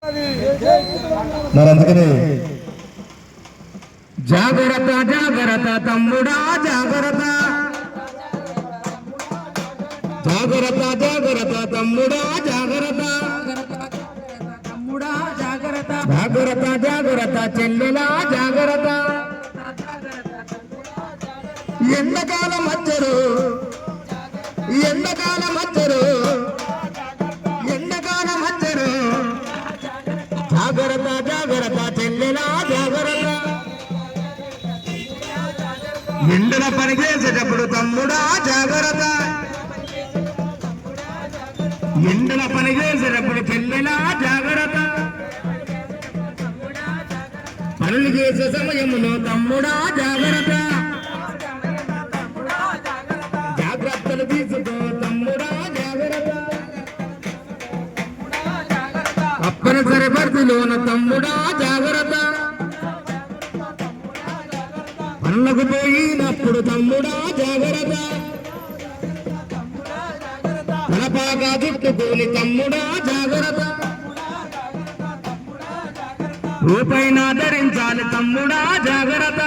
మరి అందుకని జాగ్రత్త జాగ్రత్త తమ్ముడా జాగ్రత్త, జాగ్రత్త జాగ్రత్త తమ్ముడా జాగ్రత్త, తమ్ముడా జాగ్రత్త, జాగ్రత్త జాగ్రత్త చెల్లెలా జాగ్రత్త. ఎండకాలం వచ్చరు, ఎండకాలం వచ్చరు, ఎండకాలం వచ్చరు, జాగ్రత్త జాగ్రత్త చెల్లెలా జాగ్రత్త. ఎండల పనిచేసేటప్పుడు తమ్ముడా జాగ్రత్త, ఎండల పనిచేసేటప్పుడు చెల్లెలా జాగ్రత్త. పనులు చేసే సమయంలో తమ్ముడా జాగ్రత్త, జాగ్రత్తలు తీసుకో తమ్ముడా జాగ్రత్త. తప్పనిసరి పరిధిలోన తమ్ముడా జాగ్రత్త, పనులకు పోయినప్పుడు తమ్ముడా జాగ్రత్త. తలపాగా చుట్టుకోని తమ్ముడా జాగ్రత్త, రూపైన ధరించాలి తమ్ముడా జాగ్రత్త.